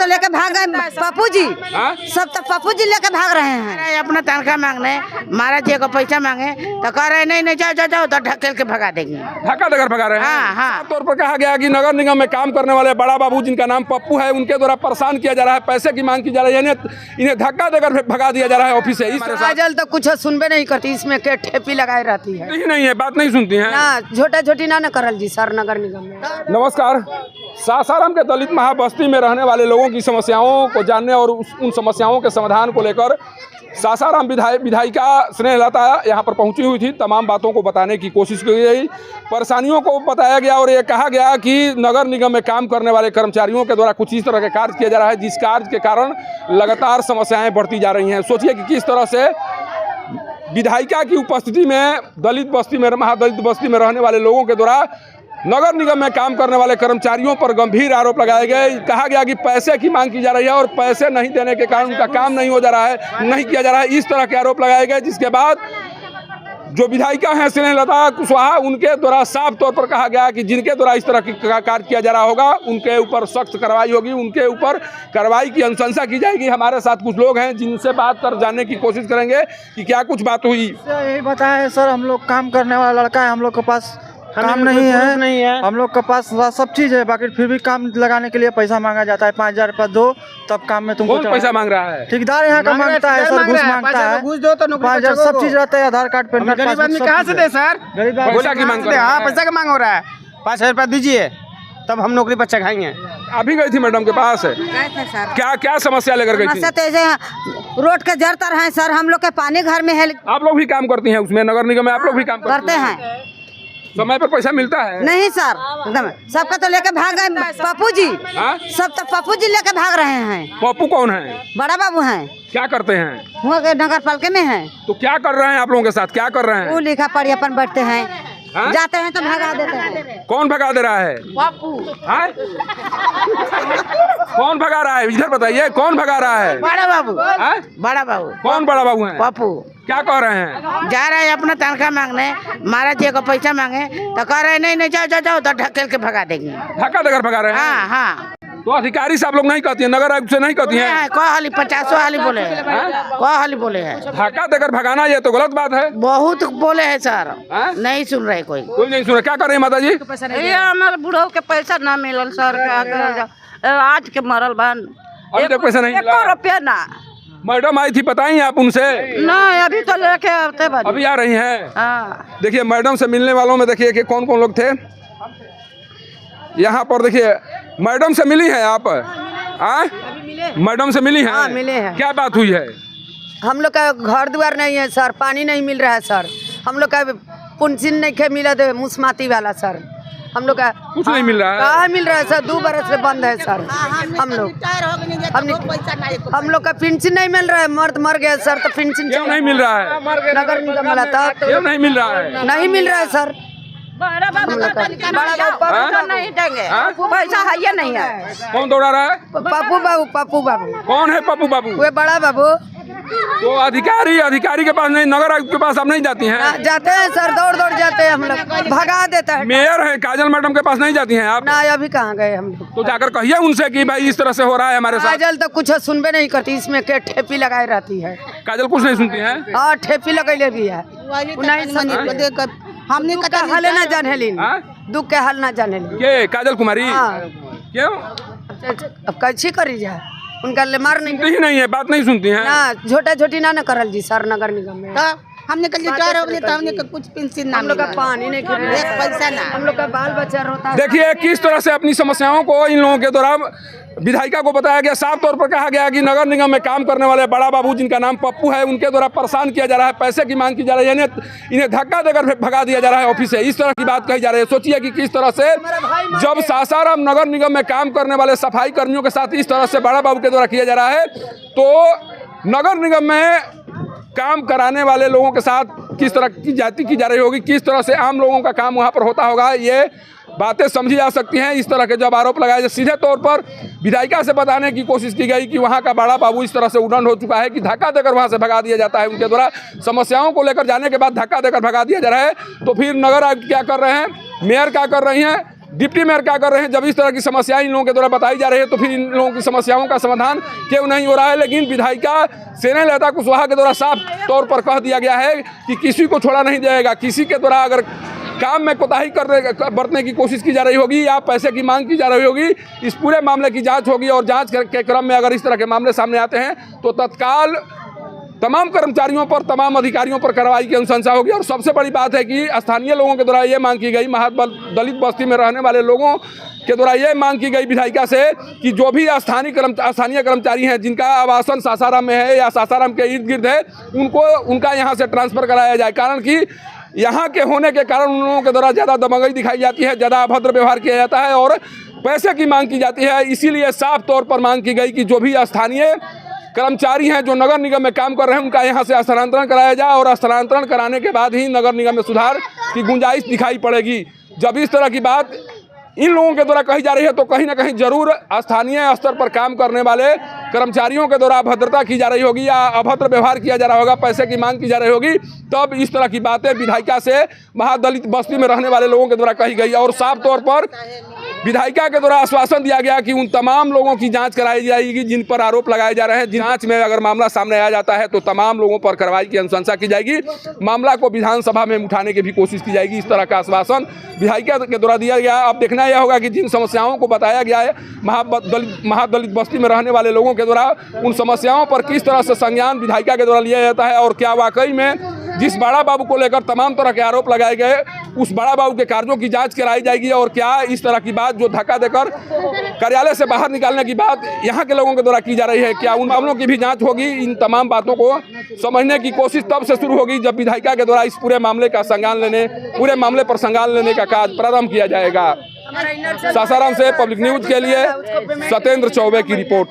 तो लेके भाग गए पप्पू जी। सब तो पप्पू जी लेके भाग रहे हैं। अपना तनख्वाह मांगने महाराज जी को पैसा मांगे तो कह रहे नहीं जाओ जाओ जाओ, तो ढकेल के भगा देंगे। धक्का देकर भगा रहे हैं। हाँ। तौर पर कहा गया कि नगर निगम में काम करने वाले बड़ा बाबू जिनका नाम पप्पू है, उनके द्वारा परेशान किया जा रहा है, पैसे की मांग की जा रही है, इन्हें धक्का देकर भगा दिया जा रहा है ऑफिस से। काजल तो कुछ सुनबे नहीं करती, इसमें के ठेपी लगाई रहती है। नहीं है, बात नहीं सुनती है ना, छोटा छोटी ना करल जी सर नगर निगम में। नमस्कार। सासाराम के दलित महाबस्ती में रहने वाले लोगों की समस्याओं को जानने और उन समस्याओं के समाधान को लेकर सासाराम विधायिका स्नेहलता यहाँ पर पहुँची हुई थी। तमाम बातों को बताने की कोशिश की गई, परेशानियों को बताया गया और ये कहा गया कि नगर निगम में काम करने वाले कर्मचारियों के द्वारा कुछ इस तरह के कार्य किया जा रहा है, जिस कार्य के कारण लगातार समस्याएं बढ़ती जा रही हैं। सोचिए कि किस तरह से विधायिका की उपस्थिति में दलित बस्ती में, महादलित बस्ती में रहने वाले लोगों के द्वारा नगर निगम में काम करने वाले कर्मचारियों पर गंभीर आरोप लगाए गए। कहा गया कि पैसे की मांग की जा रही है और पैसे नहीं देने के कारण उनका काम नहीं हो जा रहा है, नहीं किया जा रहा है, इस तरह के आरोप लगाए गए। जिसके बाद जो विधायिका हैं स्नेहलता कुशवाहा, उनके द्वारा साफ तौर पर कहा गया कि जिनके द्वारा इस तरह की कार्य किया जा रहा होगा उनके ऊपर सख्त कार्रवाई होगी, उनके ऊपर कार्रवाई की अनुशंसा की जाएगी। हमारे साथ कुछ लोग हैं जिनसे बात कर जानने की कोशिश करेंगे कि क्या कुछ बात हुई। यही बताया सर, हम लोग काम करने वाला लड़का है, हम लोग के पास काम नहीं है, हम लोग के पास सब चीज़ है, बाकी फिर भी काम लगाने के लिए पैसा मांगा जाता है। 5,000 रुपये दो तब काम में तुमको। कौन पैसा मांग रहा है? ठेकेदार यहाँ का मांगता है सर, घूस मांगता है। घूस दो तो 5,000 सब चीज़ रहता है, आधार कार्ड पैन कार्ड। गरीब आदमी कहाँ से दे सर? पैसा की मांग कर रहा है। हाँ, पैसा का मांग हो रहा है। 5,000 रुपया दीजिए तब हम नौकरी पर चढ़ाएंगे। अभी गई थी मैडम के पास, क्या समस्या लेकर गई थी? समस्या तो ऐसे रोड के जड़ तर है सर, हम लोग के पानी घर में है। आप लोग भी काम करती हैं उसमें, नगर निगम में आप लोग भी काम करते हैं? समय पर पैसा मिलता है? नहीं सर, एकदम सबका तो लेके भाग गए पप्पू जी। सब तो पप्पू जी लेके भाग रहे हैं। पप्पू कौन है? बड़ा बाबू हैं। क्या करते हैं? वहाँ के नगर पालिका में हैं। तो क्या कर रहे हैं आप लोगों के साथ, क्या कर रहे हैं? वो लिखा पढ़ी अपन बैठते हैं, जाते हैं तो भगा देते हैं। कौन भगा दे रहा है? पप्पू। कौन भगा रहा है, इधर बताइए, कौन भगा रहा है? बड़ा बाबू। बड़ा बाबू। कौन बड़ा बाबू है? पप्पू। क्या कह रहे हैं? जा रहे हैं अपना तनख्वाह मांगने, महाराज जी को पैसा मांगे तो कह रहे नहीं जाओ जाओ जाओ, तो ढकेल के भगा देंगे। धक्का देकर भगा रहे हैं? हाँ। तो अधिकारी साहब लोग नहीं कहती है, नगर आयुक्त से नहीं कहती है? 50 हाली बोले हैं, 100 हाली बोले हैं। धक्का देकर भगाना ये तो गलत बात है। बहुत बोले हैं सर, नहीं सुन रहे कोई नहीं सुन रहे। क्या कर रही है माता जी? हमारे बुढ़ऊ के पैसा ना मिलल सर, क्या करल आज के मरल बन। अभी तक पैसा नहीं मिला? 1 रुपया ना। मैडम आई थी, बताई आप उनसे? नहीं, अभी तो लेके आते बनी। अभी आ रही हैं? हाँ। देखिए मैडम से मिलने वालों में देखिए कि कौन कौन लोग थे यहाँ पर। देखिए मैडम से मिली है आप? मैडम से मिली है? हाँ, मिले हैं। क्या बात हुई है? हम लोग का घर द्वार नहीं है सर, पानी नहीं मिल रहा है सर, हम लोग का पेंशन नहीं खे मिला थे मुस्माती वाला सर, हम लोग का कुछ नहीं मिल रहा है। कहाँ मिल रहा है सर? 2 बरस से बंद है सर। हम लोग का पेंशन नहीं मिल रहा है, मर्द मर गया सर तो पेंशन क्यों नहीं मिल रहा है? नगर निगम वाला था, क्यों नहीं मिल रहा है? नहीं मिल रहा है सर। बड़ा बाबू नहीं देंगे, पैसा है या नहीं है? कौन दौड़ा रहा है? पप्पू बाबू। कौन है पप्पू बाबू? वे बड़ा बाबू। तो अधिकारी के पास नहीं, नगर आयुक्त के पास आप नहीं जाती हैं? जाते हैं सर, दौड़ जाते हैं, हम लोग भगा देता है। मेयर है काजल मैडम के पास नहीं जाती हैं आप? ना, अभी कहाँ गए हम लोग। तो जाकर कहिए उनसे कि भाई इस तरह से हो रहा है हमारे साथ। काजल तो कुछ सुनबे नहीं करती, इसमें के ठेपी लगाई रहती है। काजल कुछ नहीं सुनती है? हाँ, ठेपी लगैले भी है। हमने दुख के हल ना जाने लीन, दुख के हल ना जाने लीन। के काजल कुमारी? क्यों? अब कैसे करी जाए, उनका ले मार नहीं सुनती ही नहीं है, बात नहीं सुनती हैं? ना, छोटा छोटी ना करल जी सर नगर निगम में। हमने कल रिटायर हो गए तो हमने कुछ पेंशन ना, हम लोग का पानी नहीं खरीद, पैसा ना, हम लोग का बाल बच्चा रोता है। देखिए किस तरह से अपनी समस्याओं को इन लोगों के द्वारा विधायिका को बताया गया। साफ तौर पर कहा गया कि नगर निगम में काम करने वाले बड़ा बाबू जिनका नाम पप्पू है, उनके द्वारा परेशान किया जा रहा है, पैसे की मांग की जा रही है, इन्हें धक्का देकर भगा दिया जा रहा है ऑफिस से। इस तरह की बात कही जा रही है। सोचिए कि किस तरह से जब सासाराम नगर निगम में काम करने वाले सफाई कर्मियों के साथ इस तरह से बड़ा बाबू के द्वारा किया जा रहा है, तो नगर निगम में काम कराने वाले लोगों के साथ किस तरह की जाति की जा रही होगी, किस तरह से आम लोगों का काम वहाँ पर होता होगा, ये बातें समझी जा सकती हैं। इस तरह के जब आरोप लगाए जाए, सीधे तौर पर विधायिका से बताने की कोशिश की गई कि वहाँ का बड़ा बाबू इस तरह से उड़न हो चुका है कि धक्का देकर वहाँ से भगा दिया जाता है। उनके द्वारा समस्याओं को लेकर जाने के बाद धक्का देकर भगा दिया जा रहा है। तो फिर नगर आयुक्त क्या कर रहे हैं, मेयर क्या कर रही हैं, डिप्टी मेयर क्या कर रहे हैं? जब इस तरह की समस्याएं इन लोगों के द्वारा बताई जा रही है तो फिर इन लोगों की समस्याओं का समाधान क्यों नहीं हो रहा है? लेकिन विधायिका स्नेहलता कुशवाहा के द्वारा साफ तौर पर कह दिया गया है कि किसी को छोड़ा नहीं जाएगा। किसी के द्वारा अगर काम में कोताही बरतने की कोशिश की जा रही होगी या पैसे की मांग की जा रही होगी, इस पूरे मामले की जांच होगी और जांच के क्रम में अगर इस तरह के मामले सामने आते हैं तो तत्काल तमाम कर्मचारियों पर, तमाम अधिकारियों पर कार्रवाई की अनुशंसा होगी। और सबसे बड़ी बात है कि स्थानीय लोगों के द्वारा ये मांग की गई, दलित बस्ती में रहने वाले लोगों के द्वारा ये मांग की गई विधायिका से कि जो भी स्थानीय कर्मचारी हैं जिनका आवासन सासाराम में है या सासाराम के इर्द गिर्द है, उनका यहाँ से ट्रांसफ़र कराया जाए। कारण कि यहाँ के होने के कारण उन लोगों के द्वारा ज़्यादा दमगई दिखाई जाती है, ज़्यादा अभद्र व्यवहार किया जाता है और पैसे की मांग की जाती है। इसीलिए साफ तौर पर मांग की गई कि जो भी स्थानीय कर्मचारी हैं जो नगर निगम में काम कर रहे हैं, उनका यहाँ से स्थानांतरण कराया जाए और स्थानांतरण कराने के बाद ही नगर निगम में सुधार की गुंजाइश दिखाई पड़ेगी। जब इस तरह की बात इन लोगों के द्वारा कही जा रही है तो कहीं ना कहीं जरूर स्थानीय स्तर पर काम करने वाले कर्मचारियों के द्वारा अभद्रता की जा रही होगी या अभद्र व्यवहार किया जा रहा होगा, पैसे की मांग की जा रही होगी, तब इस तरह की बातें विधायिका से महादलित बस्ती में रहने वाले लोगों के द्वारा कही गई। और साफ तौर पर विधायिका के द्वारा आश्वासन दिया गया कि उन तमाम लोगों की जांच कराई जाएगी जिन पर आरोप लगाए जा रहे हैं। जांच में अगर मामला सामने आ जाता है तो तमाम लोगों पर कार्रवाई की अनुशंसा की जाएगी, मामला को विधानसभा में उठाने की भी कोशिश की जाएगी। इस तरह का आश्वासन विधायिका के द्वारा दिया गया। अब देखना यह होगा कि जिन समस्याओं को बताया गया है महादलित बस्ती में रहने वाले लोगों के द्वारा, उन समस्याओं पर किस तरह से संज्ञान विधायिका के द्वारा लिया जाता है और क्या वाकई में जिस बड़ा बाबू को लेकर तमाम तरह के आरोप लगाए गए उस बड़ा बाबू के कार्यों की जांच कराई जाएगी और क्या इस तरह की बात जो धक्का देकर कार्यालय से बाहर निकालने की बात यहाँ के लोगों के द्वारा की जा रही है, क्या उन मामलों की भी जांच होगी। इन तमाम बातों को समझने की कोशिश तब से शुरू होगी जब विधायिका के द्वारा इस पूरे मामले पर संज्ञान लेने का कार्य प्रारंभ किया जाएगा। सासाराम से पब्लिक न्यूज के लिए सत्येंद्र चौबे की रिपोर्ट।